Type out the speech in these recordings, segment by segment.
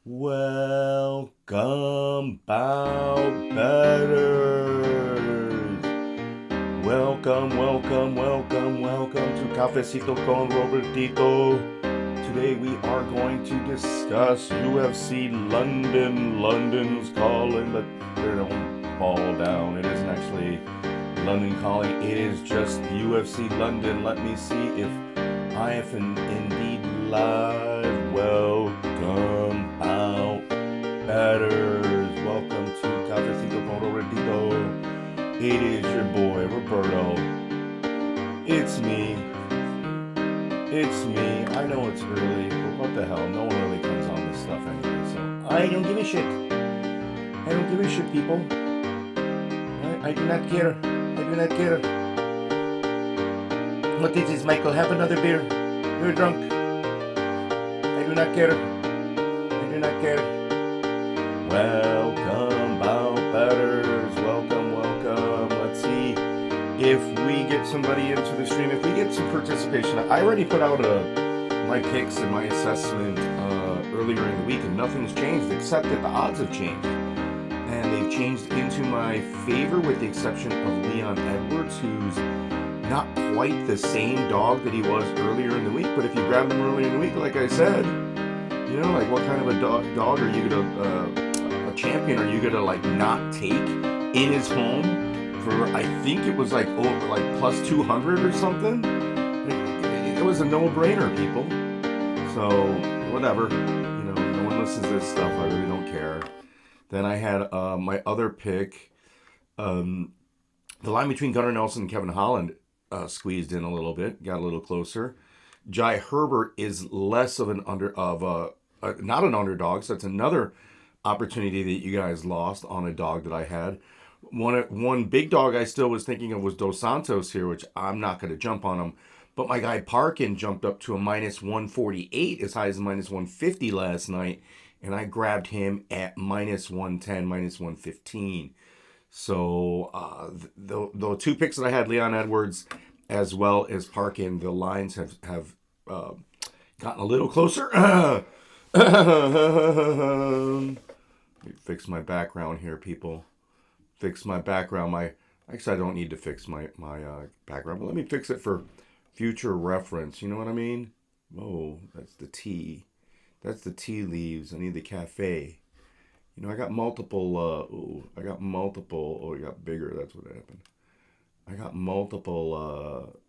Welcome, bow betters. Welcome to Cafecito con Robertito. Today we are going to discuss UFC London. London's calling, but they don't fall down. It isn't actually London calling. It is just UFC London. Let me see if I am indeed live. Welcome out, batters. Welcome to Cafecito con Robertito. It is your boy Roberto. It's me. It's me. I know it's early, but what the hell? No one really comes on this stuff anyway, so I don't give a shit. I don't give a shit, people. I do not care. I do not care. What is this, Michael? Have another beer. You're drunk. I do not care. I do not care. Welcome, bow batters. Welcome. Let's see if we get somebody into the stream. If we get some participation. I already put out my picks and my assessment earlier in the week, and nothing's changed except that the odds have changed. And they've changed into my favor with the exception of Leon Edwards, who's not quite the same dog that he was earlier in the week. But if you grabbed him earlier in the week, like I said, like what kind of a dog are you gonna, a champion are you gonna like not take in his home for, I think it was like plus 200 or something. It was a no-brainer, people. So whatever, no one listens to this stuff. I really don't care. Then I had my other pick, the line between Gunnar Nelson and Kevin Holland squeezed in a little bit, got a little closer. Jai Herbert is less of not an underdog, so that's another opportunity that you guys lost on a dog that I had. One big dog I still was thinking of was Dos Santos here, which I'm not going to jump on him. But my guy Parkin jumped up to a minus 148, as high as minus 150 last night, and I grabbed him at minus 110, minus 115. So the two picks that I had, Leon Edwards as well as Parkin, the lines have gotten a little closer. Let me fix my background here, people. Fix my background. Actually, I don't need to fix my background, but let me fix it for future reference. You know what I mean? Oh, that's the tea. That's the tea leaves. I need the cafe. I got multiple. Oh, it got bigger. That's what happened. I got multiple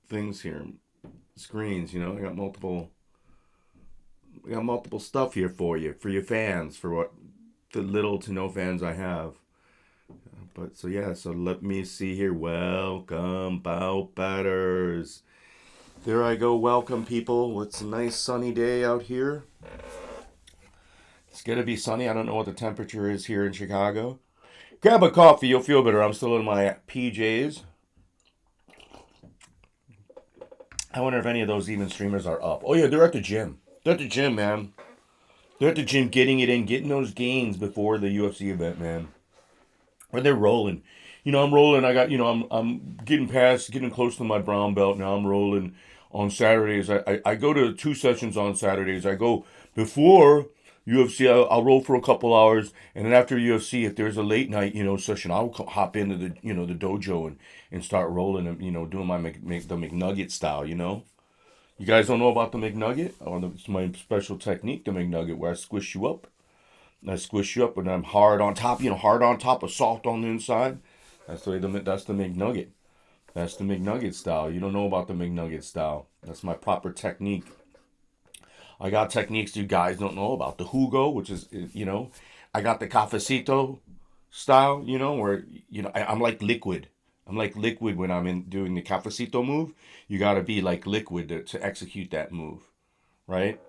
things here, screens. I got multiple. We got multiple stuff here for your fans, for what the little to no fans I have. But so let me see here. Welcome, bow batters. There I go. Welcome, people. It's a nice sunny day out here. It's gonna be sunny. I don't know what the temperature is here in Chicago. Grab a coffee, you'll feel better. I'm still in my PJs. I wonder if any of those even streamers are up. Oh yeah, they're at the gym. They're at the gym, man. They're at the gym getting it in, getting those gains before the UFC event, man. Or they're rolling. I'm rolling. I got, I'm getting close to my brown belt now. I'm rolling on Saturdays. I go to 2 sessions on Saturdays. I go before UFC. I'll roll for a couple hours, and then after UFC, if there's a late night, session, I'll hop into the, the dojo and start rolling and, doing the McNugget style. You guys don't know about the McNugget? Oh, it's my special technique, the McNugget, where I squish you up. I squish you up, and I'm hard on top, hard on top, but soft on the inside. That's the McNugget. That's the McNugget style. You don't know about the McNugget style. That's my proper technique. I got techniques you guys don't know about. The Hugo, which is, I got the Cafecito style, where, I'm like liquid. I'm like liquid when I'm in doing the Cafecito move. You got to be like liquid to execute that move, right?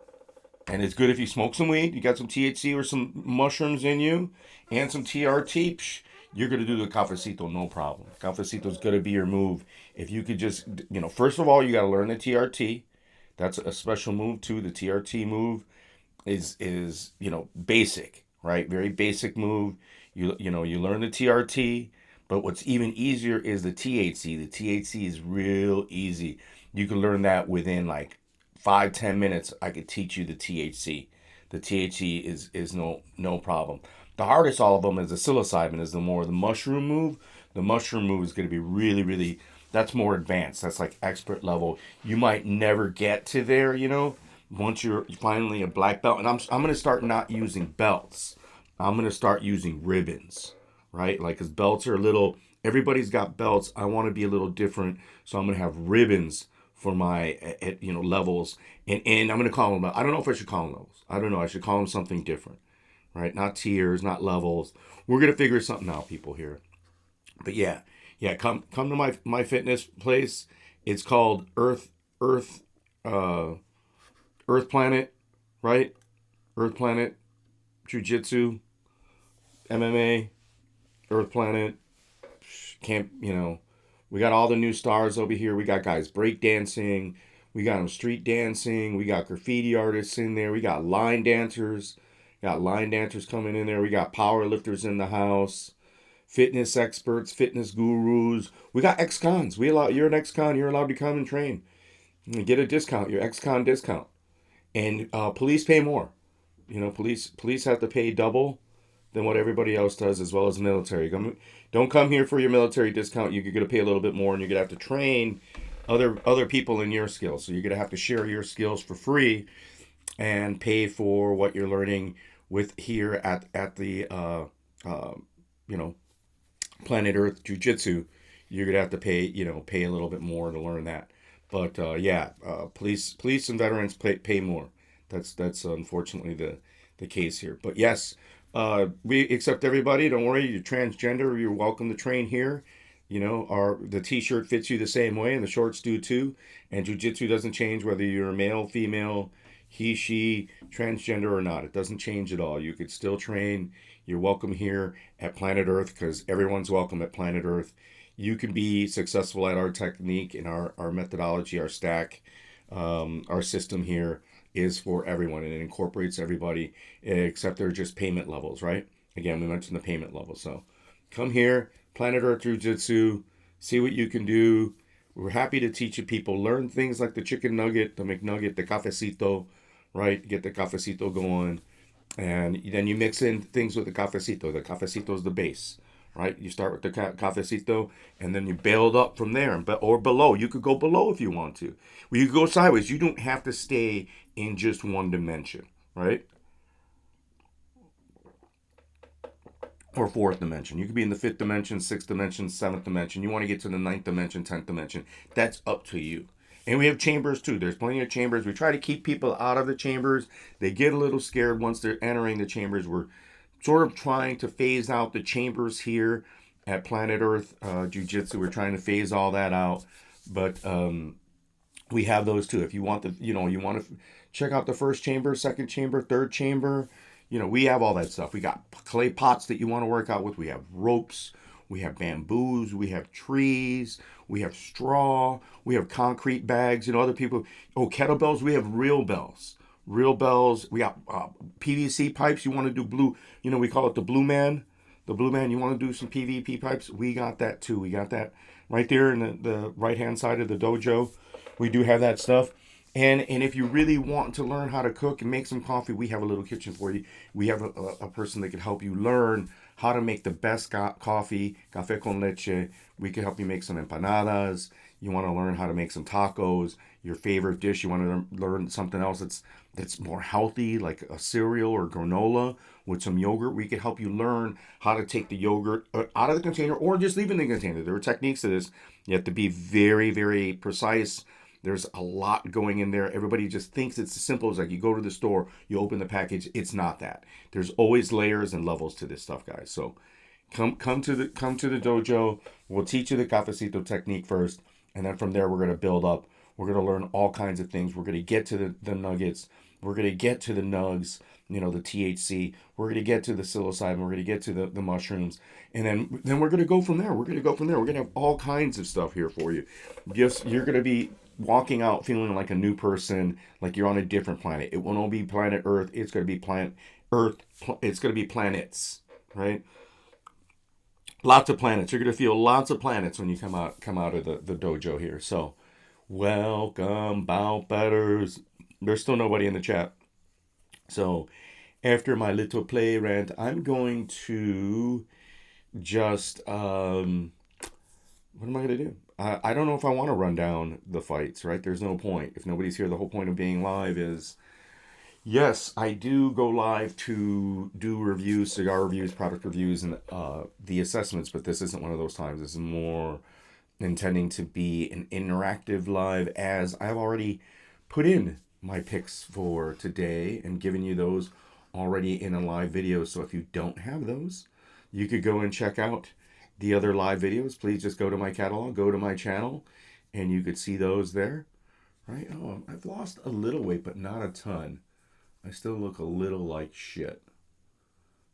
And it's good if you smoke some weed, you got some THC or some mushrooms in you, and some TRT, you're going to do the Cafecito no problem. Cafecito's going to be your move. If you could just, first of all, you got to learn the TRT. That's a special move too. The TRT move is basic, right? Very basic move. You learn the TRT, but what's even easier is the THC. The THC is real easy. You can learn that within like 5-10 minutes. I could teach you the THC. The THC is no problem. The hardest all of them is the psilocybin is the mushroom move. The mushroom move is going to be really that's more advanced. That's like expert level. You might never get to there, once you're finally a black belt. And I'm going to start not using belts. I'm going to start using ribbons, right? Like, cuz belts are a little, everybody's got belts. I want to be a little different, so I'm going to have ribbons for my levels, and I'm going to call them, I don't know if I should call them levels. I don't know. I should call them something different, right? Not tiers, not levels. We're going to figure something out, people here. But yeah, come to my fitness place. It's called Earth uh Earth Planet, right? Earth Planet Jiu-Jitsu, MMA, Earth Planet camp. We got all the new stars over here. We got guys break dancing. We got them street dancing. We got graffiti artists in there. We got line dancers. Got line dancers coming in there. We got power lifters in the house. Fitness experts, fitness gurus. We got ex-cons. You're an ex-con. You're allowed to come and train. And get a discount. Your ex-con discount. And police pay more. Police have to pay double than what everybody else does, as well as the military. Don't come here for your military discount. You're going to pay a little bit more, and you're going to have to train other people in your skills. So you're going to have to share your skills for free and pay for what you're learning with here at the you know Planet Earth Jiu-Jitsu. You're going to have to pay a little bit more to learn that. But police and veterans pay more. That's unfortunately the case here. But yes, we accept everybody. Don't worry, you're transgender. You're welcome to train here. The T-shirt fits you the same way, and the shorts do too. And jiu-jitsu doesn't change whether you're a male, female, he, she, transgender or not. It doesn't change at all. You could still train. You're welcome here at Planet Earth, because everyone's welcome at Planet Earth. You can be successful at our technique and our methodology, our stack, our system here is for everyone, and it incorporates everybody, except they're just payment levels, right? Again, we mentioned the payment level. So come here, Planet Earth Jiu-Jitsu, see what you can do. We're happy to teach you people. Learn things like the chicken nugget, the McNugget, the cafecito, right? Get the cafecito going. And then you mix in things with the cafecito. The cafecito is the base, right? You start with the cafecito, and then you build up from there, or below. You could go below if you want to. Well, you could go sideways. You don't have to stay in just one dimension, right? Or fourth dimension. You could be in the fifth dimension, sixth dimension, seventh dimension. You want to get to the ninth dimension, 10th dimension. That's up to you. And we have chambers too. There's plenty of chambers. We try to keep people out of the chambers. They get a little scared once they're entering the chambers. We're sort of trying to phase out the chambers here at Planet Earth Jiu-Jitsu. We're trying to phase all that out. But we have those too. If you want you want to check out the first chamber, second chamber, third chamber, we have all that stuff. We got clay pots that you want to work out with. We have ropes. We have bamboos. We have trees. We have straw. We have concrete bags. Other people. Oh, kettlebells. We have real bells. Real bells. We got PVC pipes. You want to do blue. We call it the blue man. The blue man. You want to do some PVP pipes? We got that too. We got that right there in the right hand side of the dojo. We do have that stuff. And if you really want to learn how to cook and make some coffee, we have a little kitchen for you. We have a person that can help you learn how to make the best coffee, café con leche. We can help you make some empanadas. You want to learn how to make some tacos, your favorite dish. You want to learn something else that's more healthy, like a cereal or granola with some yogurt. We can help you learn how to take the yogurt out of the container or just leave it in the container. There are techniques to this. You have to be very, very precise. There's a lot going in there. Everybody just thinks it's as simple as like you go to the store, you open the package. It's not that. There's always layers and levels to this stuff, guys. So come to the dojo. We'll teach you the cafecito technique first, and then from there we're gonna build up. We're gonna learn all kinds of things. We're gonna get to the nuggets. We're gonna get to the nugs. The THC. We're gonna get to the psilocybin. We're gonna get to the mushrooms, and then we're gonna go from there. We're gonna have all kinds of stuff here for you. You're gonna be walking out feeling like a new person, like you're on a different planet. It won't be Planet Earth. It's going to be Planet Earth. It's going to be planets, right? Lots of planets. You're going to feel lots of planets when you come out of the dojo here. So, welcome, bout betters. There's still nobody in the chat. So after my little play rant, I'm going to just what am I going to do? I don't know if I want to run down the fights, right? There's no point. If nobody's here, the whole point of being live is yes, I do go live to do reviews, cigar reviews, product reviews, and the assessments, but this isn't one of those times. This is more intending to be an interactive live, as I've already put in my picks for today and given you those already in a live video. So if you don't have those, you could go and check out the other live videos. Please just go to my catalog, go to my channel, and you could see those there. Right? Oh, I've lost a little weight, but not a ton. I still look a little like shit.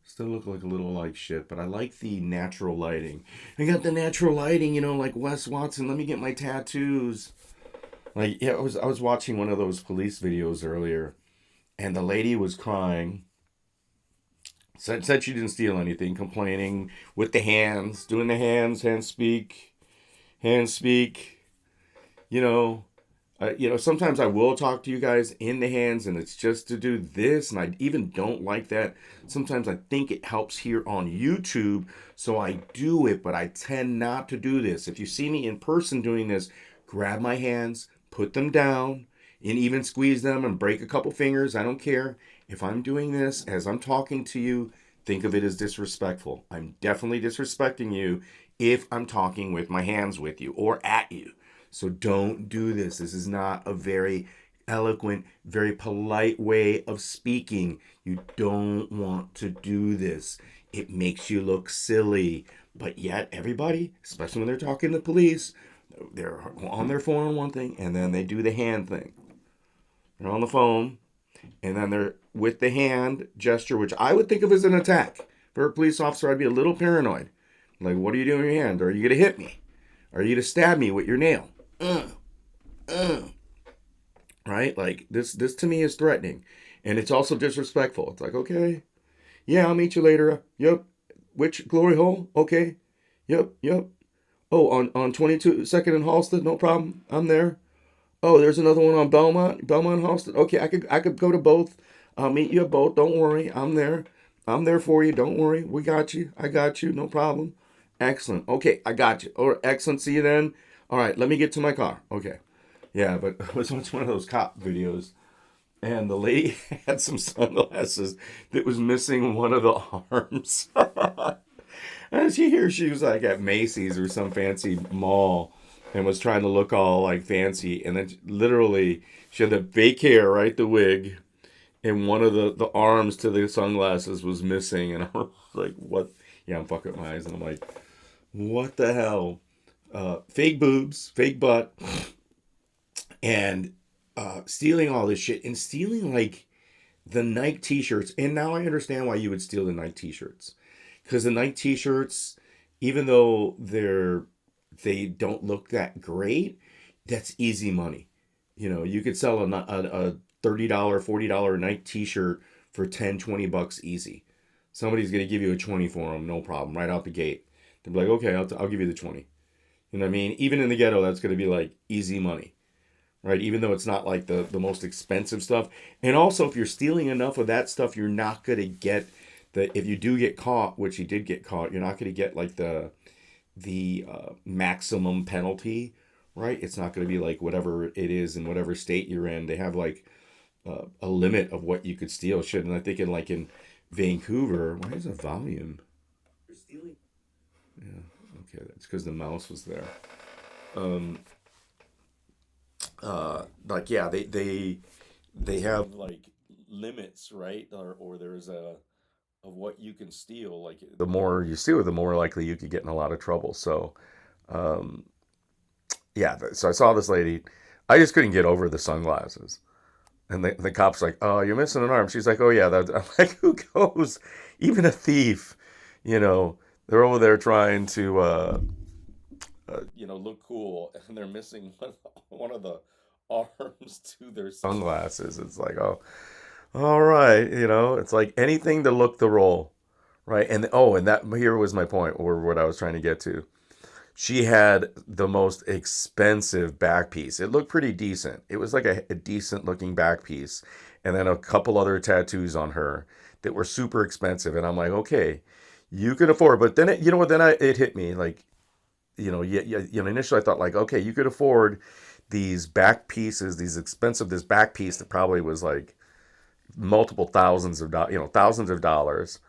Still look like a little like shit, but I like the natural lighting. I got the natural lighting, like Wes Watson. Let me get my tattoos. Like, yeah, I was watching one of those police videos earlier, and the lady was crying. Said she didn't steal anything, complaining with the hands, doing the hands speak, hands speak. You know, sometimes I will talk to you guys in the hands, and it's just to do this, and I even don't like that. Sometimes I think it helps here on YouTube, so I do it, but I tend not to do this. If you see me in person doing this, grab my hands, put them down, and even squeeze them and break a couple fingers. I don't care. If I'm doing this as I'm talking to you, think of it as disrespectful. I'm definitely disrespecting you if I'm talking with my hands with you or at you. So don't do this. This is not a very eloquent, very polite way of speaking. You don't want to do this. It makes you look silly. But yet, everybody, especially when they're talking to police, they're on their phone on one thing, and then they do the hand thing. They're on the phone, and then they're with the hand gesture, which I would think of as an attack. For a police officer, I'd be a little paranoid. Like, what are you doing with your hand? Are you going to hit me? Are you going to stab me with your nail? Uh, uh. Right? Like, this to me is threatening. And it's also disrespectful. It's like, okay, yeah, I'll meet you later. Yep. Which glory hole? Okay. Yep, yep. Oh, on 22nd and Halsted, no problem. I'm there. Oh, there's another one on Belmont Halsted. Okay, I could go to both. I'll meet you at both. Don't worry. I'm there. I'm there for you. Don't worry. We got you. I got you. No problem. Excellent. Okay, I got you. Or excellent. See you then. All right, let me get to my car. Okay. Yeah, but it was one of those cop videos, and the lady had some sunglasses that was missing one of the arms. And she was like at Macy's or some fancy mall and was trying to look all like fancy. And then literally she had the fake hair, right? The wig. And one of the arms to the sunglasses was missing. And I was like, what? Yeah, I'm fucking with my eyes. And I'm like, what the hell? Fake boobs, fake butt, and stealing all this shit. And stealing like the Nike t-shirts. And now I understand why you would steal the Nike t-shirts. Because the Nike t-shirts, even though they don't look that great, that's easy money. You could sell a $30, $40 Nike t-shirt for 10, $20 easy. Somebody's going to give you a 20 for them, no problem, right out the gate. They'll be like, okay, I'll give you the 20. You know what I mean? Even in the ghetto, that's going to be like easy money, right? Even though it's not like the most expensive stuff. And also, if you're stealing enough of that stuff, you're not going to get if you do get caught, which he did get caught, you're not going to get like the maximum penalty, right? It's not going to be like whatever it is in whatever state you're in. They have like a limit of what you could steal. Shit, and I think in Vancouver, why is the volume? You're stealing. Yeah, okay, that's because the mouse was there. Um, like yeah, they have like limits, right? Or there's a of what you can steal. Like the more you steal, the more likely you could get in a lot of trouble. So, um, yeah. So I saw this lady. I just couldn't get over the sunglasses. And the cop's like, "Oh, you're missing an arm." She's like, "Oh yeah." I'm like, "Who goes? Even a thief, you know, they're over there trying to, look cool, and they're missing one of the arms to their sunglasses." It's like, oh, all right, it's like anything to look the role, right? And oh, and that here was my point, or what I was trying to get to. She had the most expensive back piece. It looked pretty decent. It was like a decent looking back piece, and then a couple other tattoos on her that were super expensive. And I'm like, okay, you can afford. But then you know what? Then it hit me like, initially I thought like, okay, you could afford these back pieces, this back piece that probably was like multiple thousands of dollars, thousands of dollars.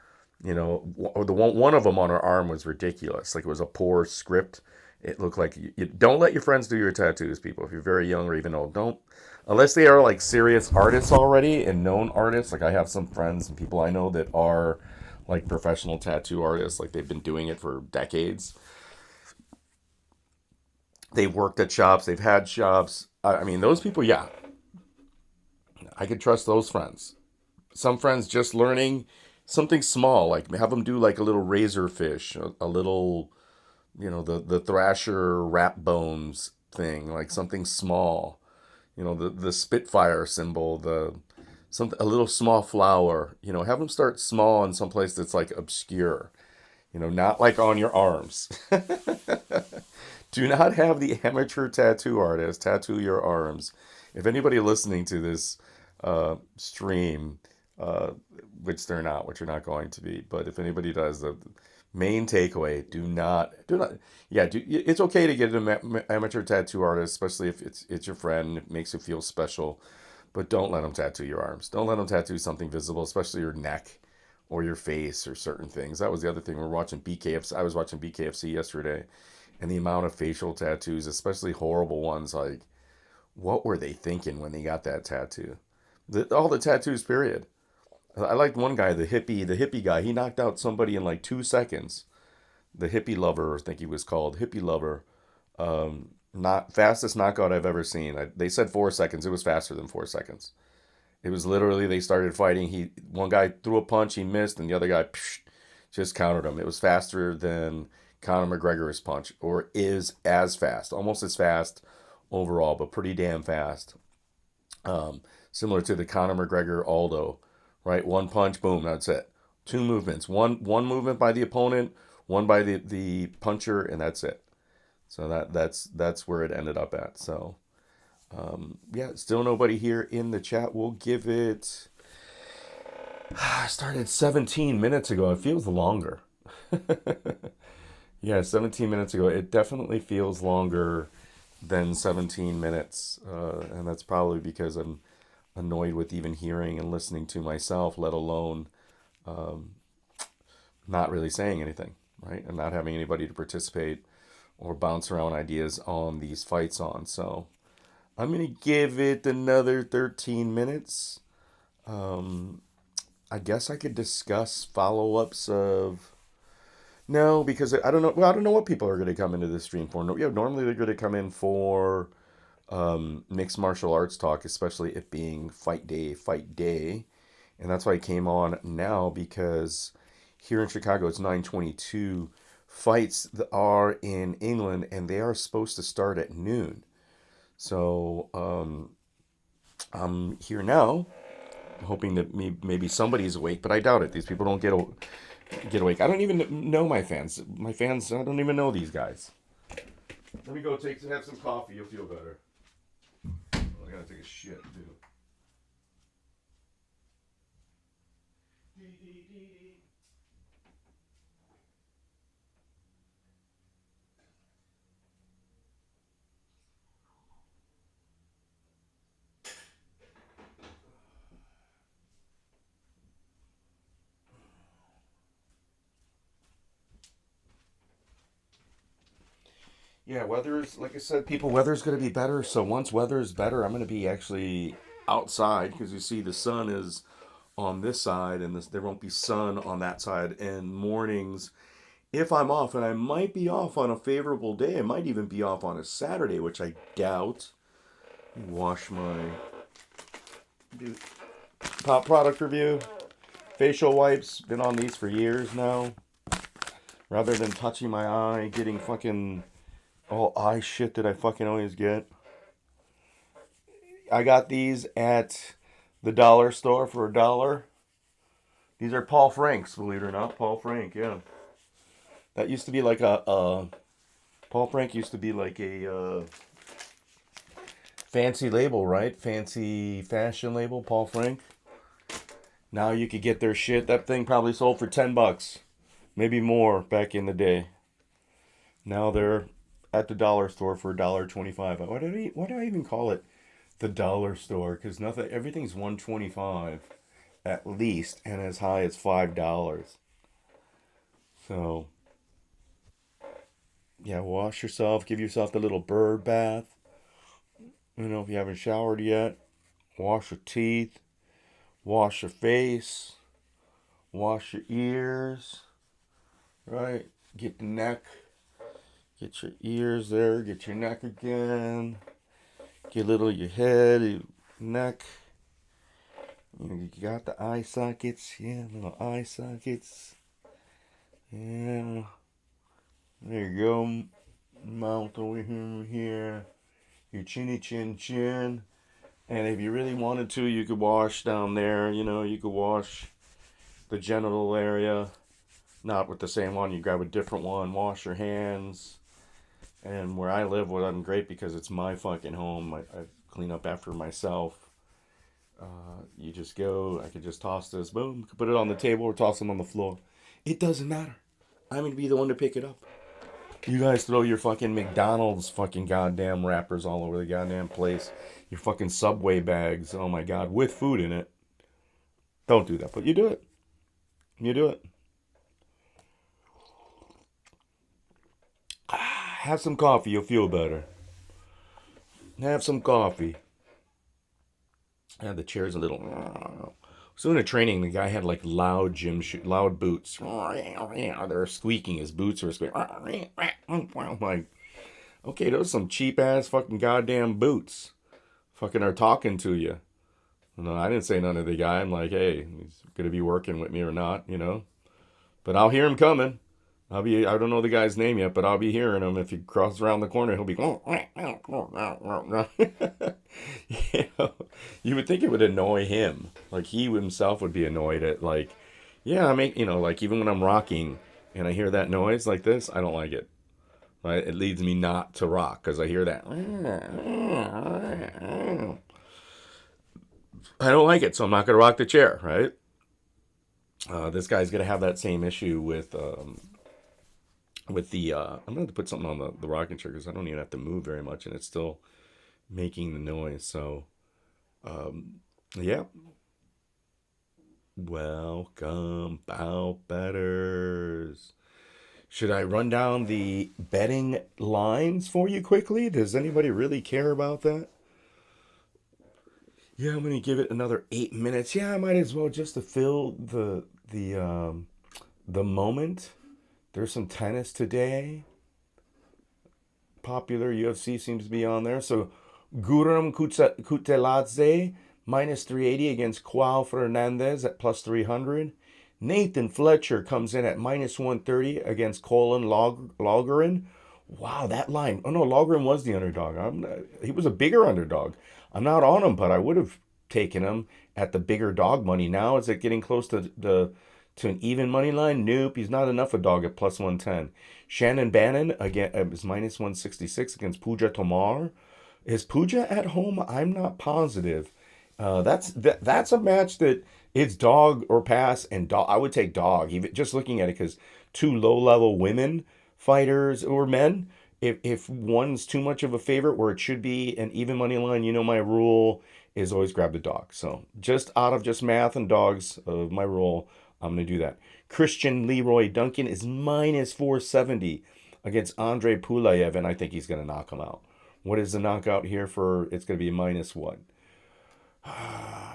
The one of them on her arm was ridiculous. Like it was a poor script. It looked like you don't let your friends do your tattoos, people. If you're very young or even old, don't, unless they are like serious artists already and known artists. Like I have some friends and people I know that are like professional tattoo artists. Like they've been doing it for decades. They've worked at shops. They've had shops. I mean, those people, yeah, I could trust those friends. Some friends just learning something small, like have them do like a little razor fish, a little, the thrasher wrap bones thing, like something small. The Spitfire symbol, a little small flower. Have them start small in some place that's like obscure. Not like on your arms. Do not have the amateur tattoo artist tattoo your arms. If anybody listening to this stream, uh, which they're not going to be, but if anybody does, the main takeaway: do not, yeah, it's okay to get an amateur tattoo artist, especially if it's your friend, it makes you feel special, but don't let them tattoo your arms. Don't let them tattoo something visible, especially your neck or your face or certain things. That was the other thing. We're watching BKFC. I was watching BKFC yesterday, and the amount of facial tattoos, especially horrible ones, like what were they thinking when they got that tattoo? All the tattoos, period. I liked one guy, the hippie guy. He knocked out somebody in like 2 seconds. The hippie lover, I think he was called hippie lover. Not fastest knockout I've ever seen. They said 4 seconds. It was faster than 4 seconds. It was literally they started fighting. One guy threw a punch, he missed, and the other guy just countered him. It was faster than Conor McGregor's punch, or is as fast, almost as fast overall, but pretty damn fast. Similar to the Conor McGregor Aldo, right? One punch, boom, that's it. Two movements, one movement by the opponent, one by the puncher, and that's it. So that's where it ended up at. So yeah, still nobody here in the chat. We'll give it. I started 17 minutes ago. It feels longer. Yeah, 17 minutes ago. It definitely feels longer than 17 minutes. And that's probably because I'm annoyed with even hearing and listening to myself, let alone not really saying anything, right? And not having anybody to participate or bounce around ideas on these fights on. So I'm going to give it another 13 minutes. I guess I could discuss follow ups of. No, because I don't know. Well, I don't know what people are going to come into this stream for. No, yeah, normally they're going to come in for mixed martial arts talk, especially it being fight day. And that's why I came on now because here in Chicago it's 9:22. Fights that are in England and they are supposed to start at noon. So I'm here now, hoping that maybe somebody's awake, but I doubt it. These people don't get awake. I don't even know my fans. My fans, I don't even know these guys. Let me go have some coffee. You'll feel better. I gotta take a shit, dude. Yeah, weather's like I said, people. Weather's gonna be better. So once weather is better, I'm gonna be actually outside because you see the sun is on this side and there won't be sun on that side. And mornings, if I'm off, and I might be off on a favorable day, I might even be off on a Saturday, which I doubt. Wash my top product review. Facial wipes. Been on these for years now. Rather than touching my eye, getting fucking all eye shit that I fucking always get. I got these at the dollar store for $1. These are Paul Frank's, believe it or not. Paul Frank, yeah. That used to be like Paul Frank used to be like a fancy label, right? Fancy fashion label, Paul Frank. Now you could get their shit. That thing probably sold for $10, maybe more back in the day. Now they're at the dollar store for $1.25. Why do I even call it the dollar store? Because nothing, everything's $1.25 at least, and as high as $5. So yeah, wash yourself, give yourself the little bird bath. If you haven't showered yet, wash your teeth, wash your face, wash your ears, right? Get the neck, get your ears there, get your neck again, get a little of your head, your neck. You got the eye sockets, yeah, little eye sockets. Yeah, there you go. Mouth over here, your chinny chin chin. And if you really wanted to, you could wash down there. You could wash the genital area. Not with the same one. You grab a different one. Wash your hands. And where I live, well, I'm great because it's my fucking home. I clean up after myself. You just go. I could just toss this. Boom. Put it on the table or toss it on the floor. It doesn't matter. I'm going to be the one to pick it up. You guys throw your fucking McDonald's fucking goddamn wrappers all over the goddamn place. Your fucking Subway bags, oh my god, with food in it. Don't do that, but you do it. You do it. Have some coffee, you'll feel better. Have some coffee. The chair's a little. So in a training, the guy had like loud boots. They're squeaking. His boots are squeaking. I'm like, okay, those are some cheap ass fucking goddamn boots. Fucking are talking to you. No, I didn't say none to the guy. I'm like, hey, he's gonna be working with me or not. But I'll hear him coming. I don't know the guy's name yet, but I'll be hearing him. If he crosses around the corner, he'll be you would think it would annoy him. Like he himself would be annoyed at like, yeah, like even when I'm rocking and I hear that noise like this, I don't like it. Right? It leads me not to rock because I hear that. I don't like it, so I'm not gonna rock the chair, right? This guy's gonna have that same issue with the I'm gonna have to put something on the rocking chair because I don't even have to move very much and it's still making the noise. So yeah, welcome, bow betters. Should I run down the betting lines for you quickly? Does anybody really care about that? Yeah, I'm gonna give it another 8 minutes. Yeah, I might as well just to fill the moment. There's some tennis today. Popular UFC seems to be on there. So Guram Kuteladze minus 380 against Joao Fernandez at plus 300. Nathan Fletcher comes in at minus 130 against Colin Logarin. Wow, that line. Oh no, Logarin was the underdog. He was a bigger underdog. I'm not on him, but I would have taken him at the bigger dog money. Now is it getting close to an even money line? Nope, he's not enough a dog at plus 110. Shannon Bannon again is minus 166 against Pooja Tomar. Is Pooja at home? I'm not positive. That's a match that it's dog or pass, and dog. I would take dog. Even just looking at it, because two low level women fighters or men. If one's too much of a favorite where it should be an even money line, my rule is always grab the dog. So just out of just math and dogs of my rule, I'm going to do that. Christian Leroy Duncan is minus 470 against Andre Pulayev, and I think he's going to knock him out. What is the knockout here for? It's going to be minus what?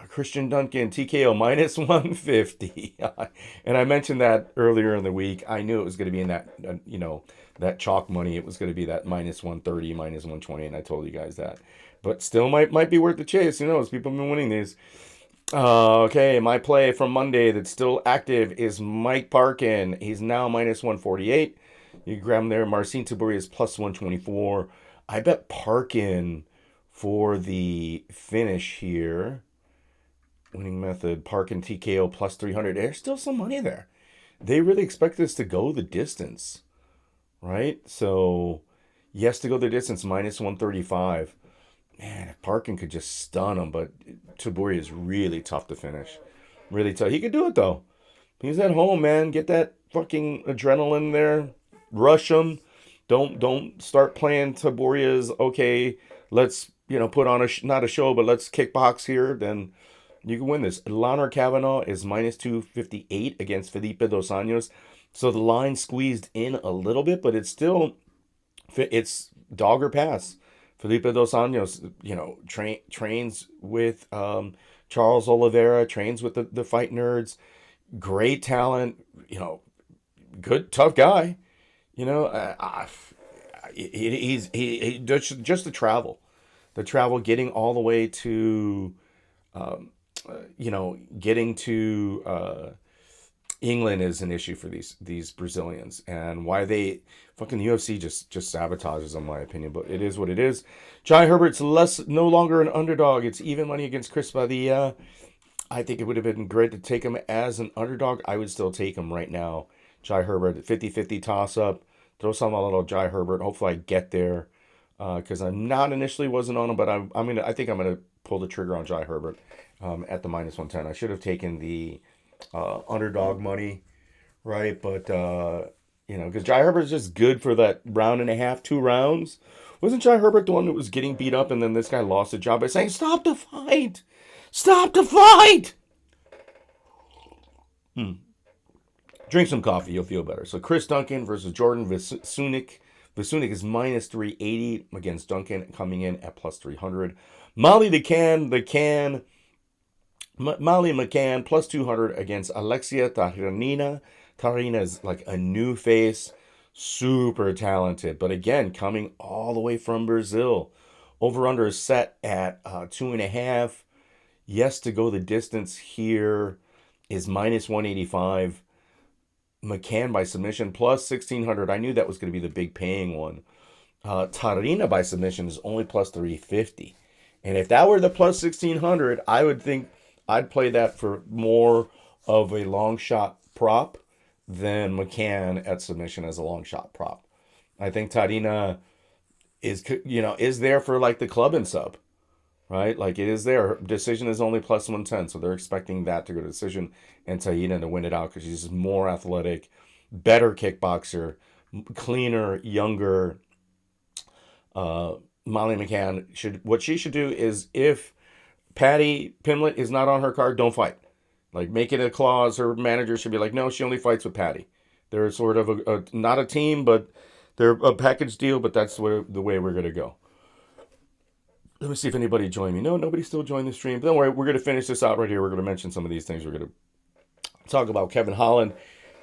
Christian Duncan, TKO minus 150. And I mentioned that earlier in the week. I knew it was going to be in that chalk money. It was going to be that minus 130, minus 120, and I told you guys that. But still might be worth the chase. Who knows? People have been winning these. Okay, my play from Monday that's still active is Mike Parkin. He's now minus 148. You can grab him there. Marcin Tiburi is plus 124. I bet Parkin for the finish here. Winning method, Parkin TKO plus 300. There's still some money there. They really expect this to go the distance, right? So, yes, to go the distance, minus 135. Man, if Parkin could just stun him, but Tabori is really tough to finish. Really tough. He could do it though. He's at home, man. Get that fucking adrenaline there. Rush him. Don't start playing Taboria's. Okay, let's put on not a show, but let's kickbox here. Then you can win this. Lanor Kavanaugh is minus 258 against Felipe Dos Anjos. So the line squeezed in a little bit, but it's dog or pass. Felipe Dos Anjos, trains with Charles Oliveira, trains with the fight nerds. Great talent, good tough guy. You know, he just the travel, getting all the way to, getting to England is an issue for these Brazilians, and why they fucking UFC just sabotages, in my opinion. But it is what it is. Jai Herbert's no longer an underdog. It's even money against Chris Padilla. I think it would have been great to take him as an underdog. I would still take him right now. Jai Herbert, 50-50 toss up. Throw some a little Jai Herbert. Hopefully I get there, because I'm not initially wasn't on him, but I think I'm gonna pull the trigger on Jai Herbert at the minus 110. I should have taken the underdog money, right? But because Jai Herbert's just good for that round and a half, 2 rounds. Wasn't Jai Herbert the one that was getting beat up, and then this guy lost the job by saying, "Stop the fight! Stop the fight!" Drink some coffee, you'll feel better. So Chris Duncan versus Jordan Vasunik. Vasunik is minus 380 against Duncan, coming in at plus 300. Molly McCann plus 200 against Alexia Tarinina. Tarinina is like a new face, super talented, but again, coming all the way from Brazil. Over under is set at 2.5. Yes, to go the distance here is minus 185. McCann by submission plus 1600. I knew that was going to be the big paying one. Tarina by submission is only plus 350. And if that were the plus 1600, I would think I'd play that for more of a long shot prop than McCann at submission as a long shot prop. I think Tarina is there for like the club and sub, right? Like it is there. Her decision is only plus 110, so they're expecting that to go to decision and Taina to win it out because she's more athletic, better kickboxer, cleaner, younger. Molly McCann what she should do is, if Patty Pimlet is not on her card, don't fight. Like, make it a clause. Her manager should be like, no, she only fights with Patty. They're sort of not a team, but they're a package deal. But that's the way we're gonna go. Let me see if anybody joined me. No, nobody still joined the stream. But don't worry, we're gonna finish this out right here. We're gonna mention some of these things. We're gonna talk about Kevin Holland.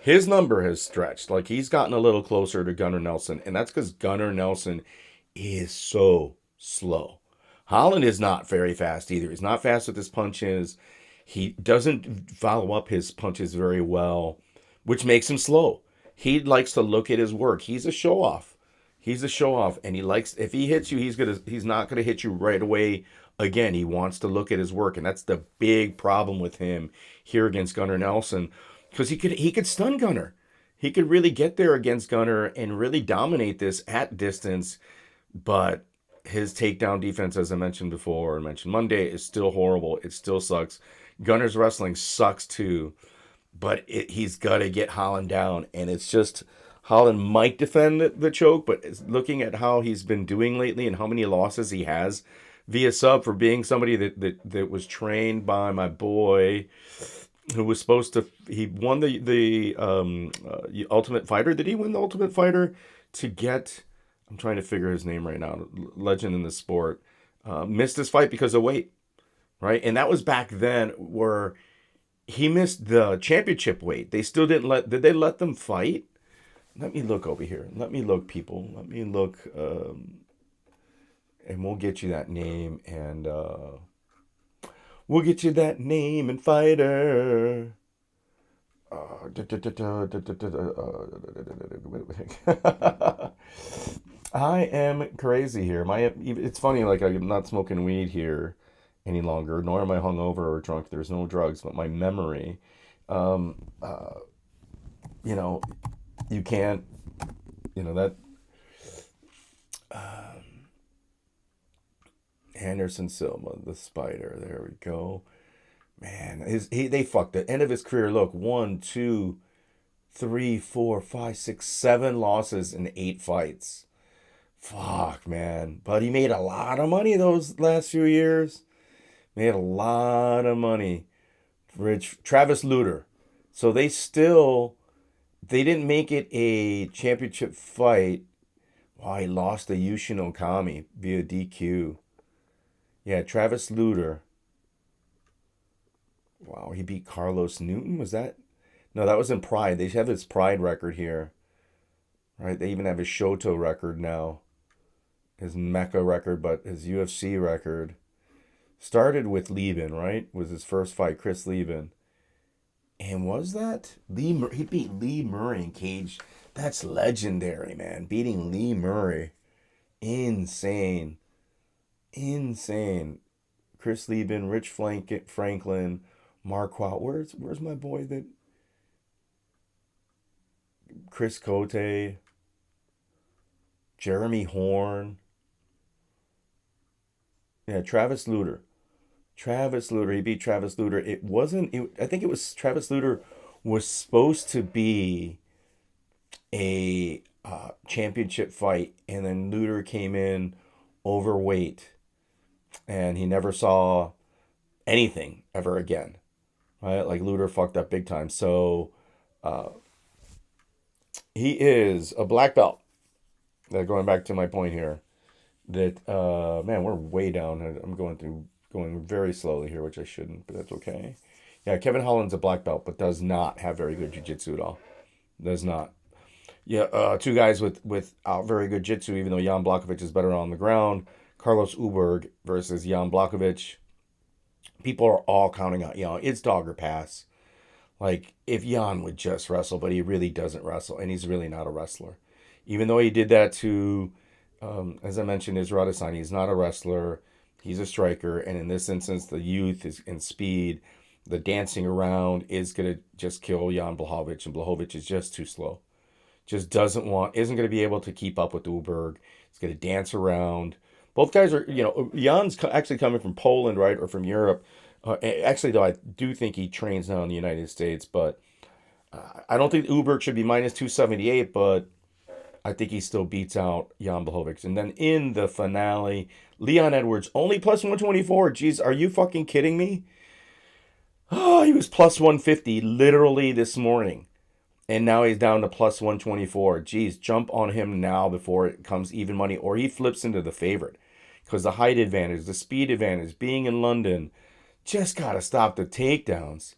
His number has stretched. Like, he's gotten a little closer to Gunnar Nelson, and that's because Gunnar Nelson is so slow. Holland is not very fast either. He's not fast with his punches. He doesn't follow up his punches very well, which makes him slow. He likes to look at his work. He's a show off. He's a show off, and if he hits you, he's not gonna hit you right away. Again, he wants to look at his work, and that's the big problem with him here against Gunnar Nelson, because he could stun Gunnar. He could really get there against Gunnar and really dominate this at distance, but his takedown defense, as I mentioned before, or mentioned Monday, is still horrible. It still sucks. Gunnar's wrestling sucks too, but he's got to get Holland down, and it's just Holland might defend the choke, but looking at how he's been doing lately and how many losses he has via sub, for being somebody that was trained by my boy, who was supposed to, he won the Ultimate Fighter. Did he win the Ultimate Fighter to get? I'm trying to figure his name right now. Legend in the sport. Missed his fight because of weight, right? And that was back then where he missed the championship weight. They still did they let them fight? Let me look over here. Let me look, people. Let me look, and we'll get you that name, and we'll get you that name and fighter. I am crazy here. It's funny, like, I'm not smoking weed here any longer, nor am I hungover or drunk. There's no drugs, but my memory, um, uh, you know, you can't, that Anderson Silva, the spider. There we go. Man, they fucked the end of his career. Look, one, two, three, four, five, six, 7 losses in 8 fights. Fuck, man. But he made a lot of money those last few years. Made a lot of money. Rich Travis Lutter. So they didn't make it a championship fight. Wow, he lost to Yushin Okami via DQ. Yeah, Travis Lutter. Wow, he beat Carlos Newton. Was that? No, that was in Pride. They have his Pride record here, right? They even have his Shoto record now, his Mecca record, but his UFC record started with Lieben, right? Was his first fight, Chris Lieben. And was that He beat Lee Murray in cage. That's legendary, man. Beating Lee Murray, insane, insane. Chris Lieben, Franklin, Marquardt. Where's my boy that Chris Cote, Jeremy Horn. Yeah, Travis Lutter. Travis Lutter. He beat Travis Lutter. It wasn't. I think it was Travis Lutter was supposed to be a championship fight, and then Lutter came in overweight, and he never saw anything ever again. Right? Like Lutter fucked up big time. So he is a black belt. Going back to my point here, that man, we're way down. I'm going very slowly here, which I shouldn't, but that's okay. Yeah, Kevin Holland's a black belt, but does not have very good jiu-jitsu at all. Does not. Yeah, two guys with very good jiu-jitsu, even though Jan Blachowicz is better on the ground. Carlos Uberg versus Jan Blachowicz. People are all counting out Jan. It's dog or pass. Like, if Jan would just wrestle, but he really doesn't wrestle, and he's really not a wrestler. Even though he did that to, as I mentioned, Israel Adesanya, he's not a wrestler. He's a striker, and in this instance, the youth is in speed. The dancing around is going to just kill Jan Blachowicz, and Blachowicz is just too slow. Just isn't going to be able to keep up with Uberg. He's going to dance around. Both guys are, Jan's actually coming from Poland, right, or from Europe. Actually, though, I do think he trains now in the United States, but I don't think Uberg should be minus 278, but I think he still beats out Jan Blachowicz. And then in the finale, Leon Edwards, only plus 124. Jeez, are you fucking kidding me? Oh, he was plus 150 literally this morning. And now he's down to plus 124. Jeez, jump on him now before it comes even money, or he flips into the favorite. Because the height advantage, the speed advantage, being in London, just got to stop the takedowns.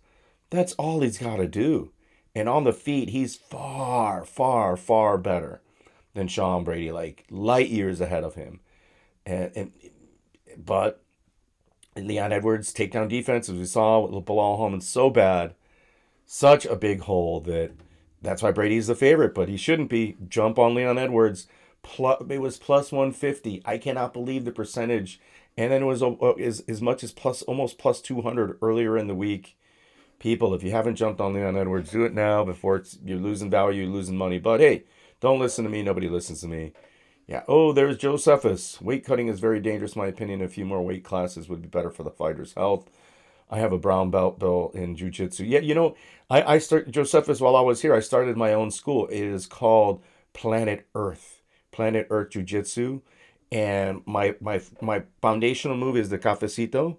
That's all he's got to do. And on the feet, he's far, far, far better than Sean Brady, like light years ahead of him. But Leon Edwards' takedown defense, as we saw with Bilal Holman, so bad, such a big hole that's why Brady's the favorite, but he shouldn't be. Jump on Leon Edwards. It was plus 150. I cannot believe the percentage. And then it was as much as almost plus 200 earlier in the week. People, if you haven't jumped on Leon Edwards, do it now before you're losing value, you're losing money. But hey, don't listen to me. Nobody listens to me. Yeah. Oh, there's Josephus. Weight cutting is very dangerous, in my opinion. A few more weight classes would be better for the fighter's health. I have a brown belt, Bill, in jiu-jitsu. Yeah, I started, Josephus, while I was here, I started my own school. It is called Planet Earth Jiu-Jitsu. And my foundational move is the Cafecito.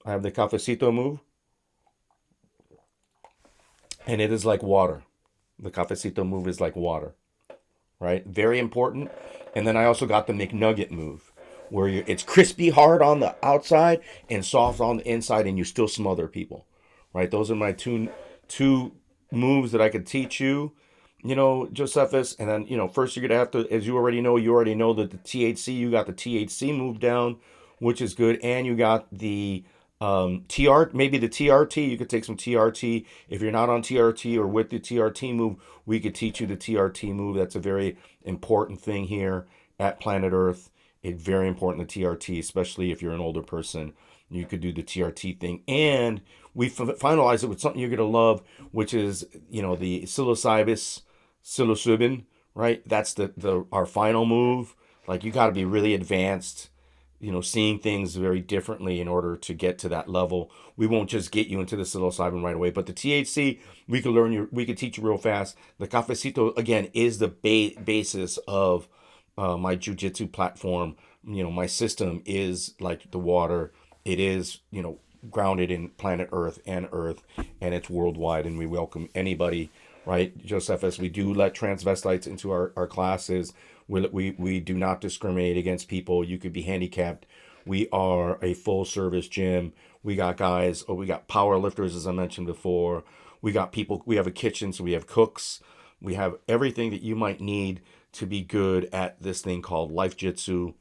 I have the Cafecito move. And it is like water. The Cafecito move is like water, right? Very important. And then I also got the McNugget move, where it's crispy hard on the outside and soft on the inside, and you still smother people, right? Those are my two moves that I could teach you, Josephus. And then, first you're gonna have to, as you already know that the THC, you got the THC move down, which is good, and you got the maybe the TRT. You could take some TRT. If you're not on TRT or with the TRT move, we could teach you the TRT move. That's a very important thing here at Planet Earth. It's very important, the TRT, especially if you're an older person. You could do the TRT thing. And we finalize it with something you're going to love, which is, the psilocybin, right? That's our final move. Like, you got to be really advanced seeing things very differently in order to get to that level. We won't just get you into the psilocybin right away, but the THC, we could teach you real fast. The Cafecito, again, is the basis of my jujitsu platform. My system is like the water. It is, grounded in planet Earth, and it's worldwide, and we welcome anybody, right? Josephus, we do let transvestites into our classes. We do not discriminate against people. You could be handicapped. We are a full service gym. We got guys, we got power lifters, as I mentioned before. We got people, we have a kitchen, so we have cooks. We have everything that you might need to be good at this thing called life jitsu.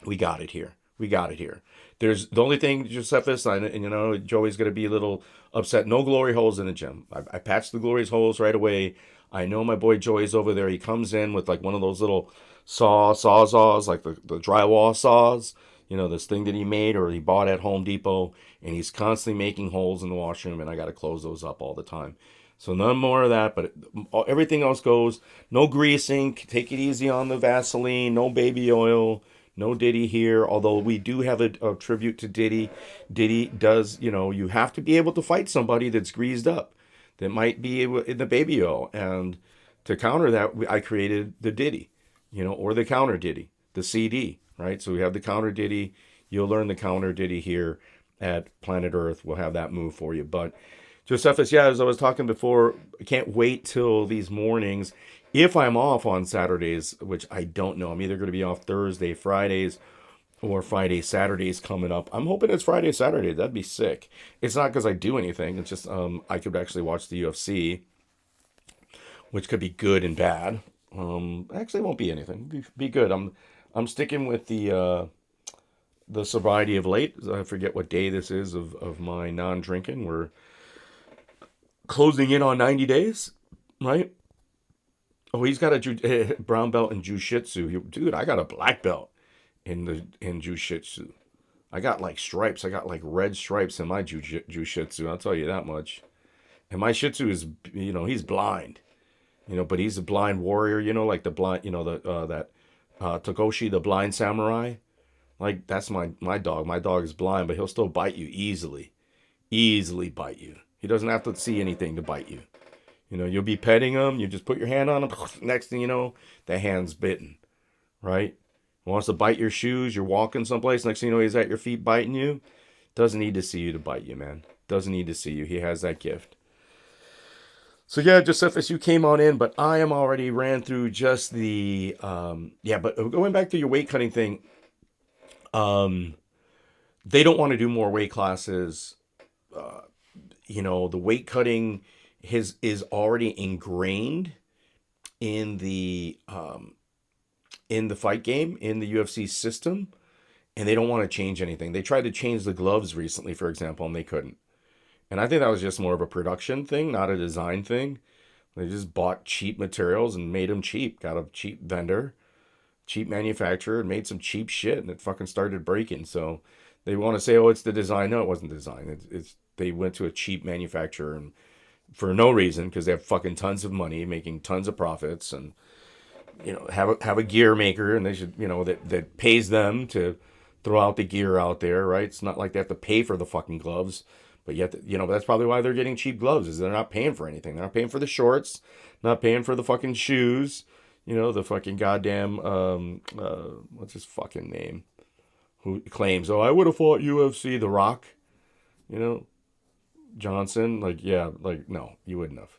We got it here. We got it here. There's the only thing, Josephus, and Joey's gonna be a little upset. No glory holes in the gym. I patched the glory holes right away. I know my boy Joey's over there. He comes in with like one of those little sawzaws, like the drywall saws. This thing that he made or he bought at Home Depot, and he's constantly making holes in the washroom, and I got to close those up all the time. So none more of that, but everything else goes. No greasing. Take it easy on the Vaseline. No baby oil. No Diddy here, although we do have a tribute to Diddy. Diddy does, you have to be able to fight somebody that's greased up, that might be in the baby oil. And to counter that, I created the Diddy, or the counter Diddy, the CD, right? So we have the counter Diddy. You'll learn the counter Diddy here at Planet Earth. We'll have that move for you. But Josephus, yeah, as I was talking before, I can't wait till these mornings. If I'm off on Saturdays, which I don't know, I'm either going to be off Thursday, Fridays, or Friday, Saturdays coming up. I'm hoping it's Friday, Saturday. That'd be sick. It's not because I do anything. It's just I could actually watch the UFC, which could be good and bad. Actually, it won't be anything. Be good. I'm sticking with the sobriety of late. I forget what day this is of my non-drinking. We're closing in on 90 days, right? Oh, he's got a brown belt in jujitsu. Dude, I got a black belt in jujitsu. I got like stripes. I got like red stripes in my jujitsu. I'll tell you that much. And my shih tzu is, he's blind. But he's a blind warrior. Like the blind, that Takoshi, the blind samurai. Like that's my dog. My dog is blind, but he'll still bite you easily bite you. He doesn't have to see anything to bite you. You'll be petting him. You just put your hand on him. Next thing you know, the hand's bitten, right? He wants to bite your shoes. You're walking someplace. Next thing you know, he's at your feet biting you. Doesn't need to see you to bite you, man. Doesn't need to see you. He has that gift. So yeah, Josephus, you came on in, but I am already ran through just the yeah. But going back to your weight cutting thing, um, they don't want to do more weight classes. The weight cutting is already ingrained in the fight game, in the UFC system, and they don't want to change anything. They tried to change the gloves recently, for example, and they couldn't. And I think that was just more of a production thing, not a design thing. They just bought cheap materials and made them cheap. Got a cheap vendor, cheap manufacturer, and made some cheap shit, and it fucking started breaking. So they want to say, "Oh, it's the design." No, it wasn't design. It's they went to a cheap manufacturer and for no reason because they have fucking tons of money, making tons of profits, and have a gear maker, and they should that pays them to throw out the gear out there, right? It's not like they have to pay for the fucking gloves. But yet, that's probably why they're getting cheap gloves, is they're not paying for anything. They're not paying for the shorts, not paying for the fucking shoes, the fucking goddamn, what's his fucking name? Who claims, oh, I would have fought UFC, The Rock, you know, Johnson. Like, yeah, like, no, you wouldn't have.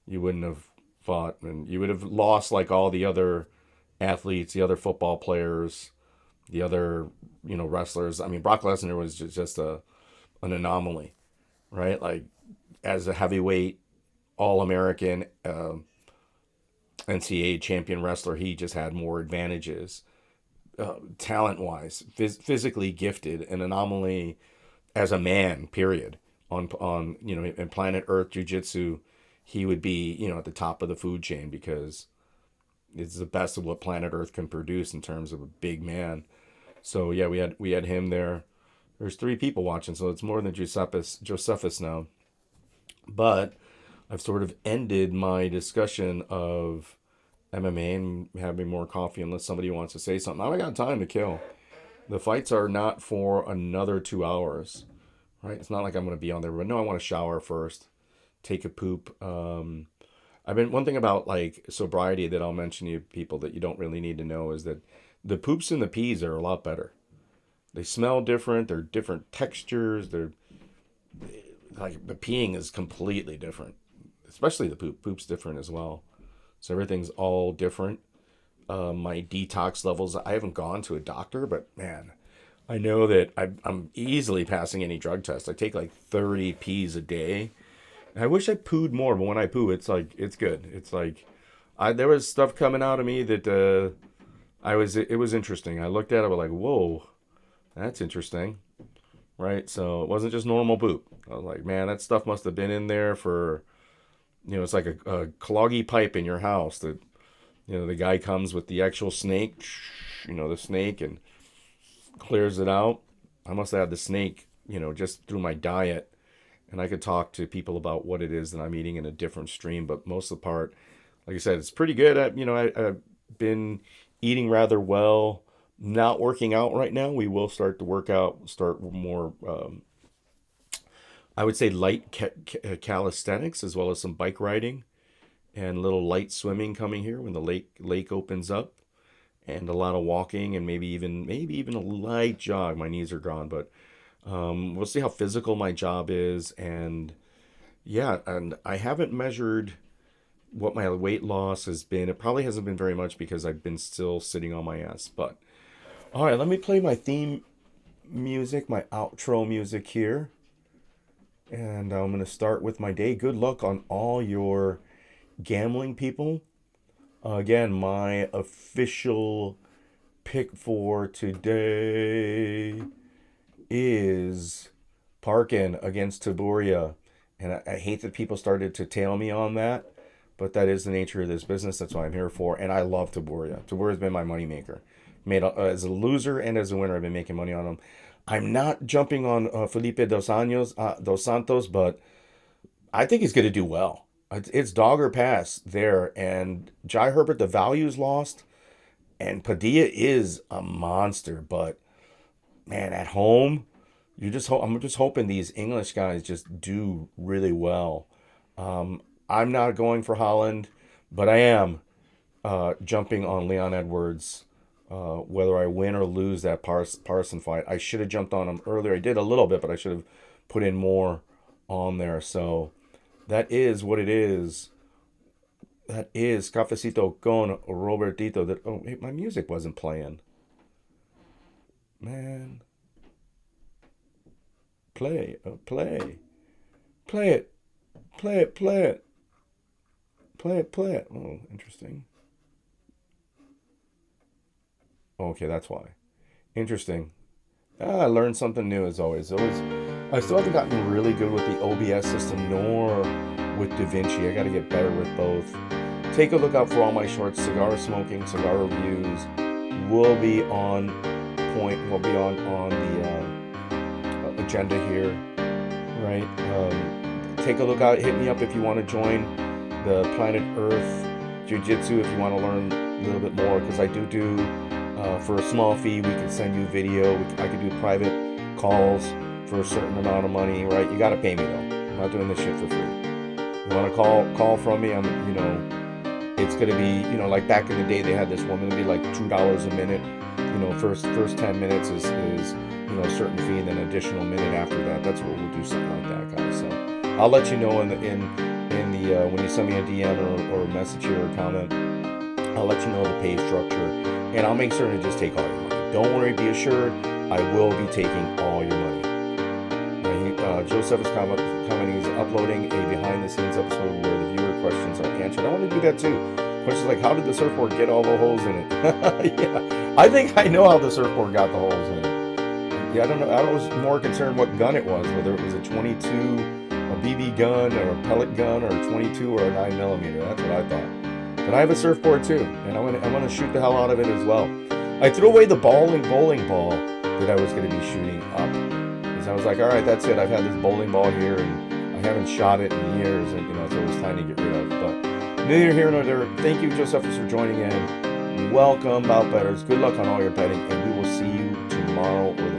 You wouldn't have fought, and you would have lost like all the other athletes, the other football players, the other, wrestlers. I mean, Brock Lesnar was just an anomaly, right? Like as a heavyweight, all American, NCAA champion wrestler, he just had more advantages, talent wise, physically gifted, an anomaly as a man. Period. On in Planet Earth Jiu Jitsu, he would be at the top of the food chain because it's the best of what Planet Earth can produce in terms of a big man. So yeah, we had him there. There's 3 people watching, so it's more than Josephus now. But I've sort of ended my discussion of MMA and having more coffee unless somebody wants to say something. I got time to kill. The fights are not for another 2 hours, right? It's not like I'm going to be on there, but no, I want to shower first, take a poop. I've been one thing about like sobriety that I'll mention to you people that you don't really need to know is that the poops and the pees are a lot better. They smell different. They're different textures. They're like the peeing is completely different, especially the poop. Poop's different as well. So everything's all different. My detox levels. I haven't gone to a doctor, but man, I know that I'm easily passing any drug test. I take like 30 pees a day. I wish I pooed more, but when I poo, it's like it's good. It's like there was stuff coming out of me that it was interesting. I looked at it, I was like, whoa, that's interesting, right? So it wasn't just normal poop. I was like, man, that stuff must have been in there for, it's like a cloggy pipe in your house that, the guy comes with the actual snake, the snake and clears it out. I must have had the snake, just through my diet. And I could talk to people about what it is that I'm eating in a different stream. But most of the part, like I said, it's pretty good. I've been eating rather well, not working out right now. We will start to work out, start more, I would say light calisthenics as well as some bike riding and a little light swimming coming here when the lake opens up, and a lot of walking and maybe even a light jog. My knees are gone, but we'll see how physical my job is. And yeah, and I haven't measured what my weight loss has been. It probably hasn't been very much because I've been still sitting on my ass. But all right, let me play my theme music, my outro music here. And I'm going to start with my day. Good luck on all your gambling people. Again, my official pick for today is Parkin against Taburia. And I hate that people started to tail me on that, but that is the nature of this business. That's what I'm here for. And I love Taburia. Taburia's been my moneymaker. As a loser and as a winner, I've been making money on him. I'm not jumping on Felipe Dos Santos, but I think he's going to do well. It's dog or pass there. And Jai Herbert, the value's lost. And Padilla is a monster. But, man, at home, I'm just hoping these English guys just do really well. I'm not going for Holland, but I am jumping on Leon Edwards. Whether I win or lose that Parson fight, I should have jumped on him earlier. I did a little bit, but I should have put in more on there. So that is what it is. That is Cafecito con Robertito. Hey, my music wasn't playing. Man. Play it. Play it. Play it. Play it. Play it. Oh, interesting. Okay, that's why. Interesting. I learned something new as always. I still haven't gotten really good with the OBS system nor with DaVinci. I got to get better with both. Take a look out for all my shorts. Cigar smoking, cigar reviews will be on point. Will be on the agenda here, right? Take a look out. Hit me up if you want to join the Planet Earth Jiu-Jitsu if you want to learn a little bit more, because I do for a small fee, we can send you video. I can do private calls for a certain amount of money, right? You got to pay me though. I'm not doing this shit for free. You want to call from me? It's gonna be, like back in the day, they had this woman to be like $2 a minute. First 10 minutes is a certain fee, and then an additional minute after that. That's what we'll do, something like that, guys. So I'll let you know in the when you send me a DM or a message here or comment. I'll let you know the pay structure, and I'll make certain to just take all your money. Don't worry, be assured, I will be taking all your money. Joseph is commenting, he's uploading a behind-the-scenes episode where the viewer questions are answered. I want to do that too. Questions like, how did the surfboard get all the holes in it? Yeah, I think I know how the surfboard got the holes in it. Yeah, I don't know. I was more concerned what gun it was, whether it was a 22, a BB gun, or a pellet gun, or a 22, or a 9mm. That's what I thought. But I have a surfboard too, and I want to shoot the hell out of it as well. I threw away the bowling ball that I was going to be shooting up, because I was like, all right, that's it. I've had this bowling ball here, and I haven't shot it in years, and so it was time to get rid of. But neither here nor there. Thank you, Josephus, for joining in. Welcome, bout bettors. Good luck on all your betting, and we will see you tomorrow. tomorrow or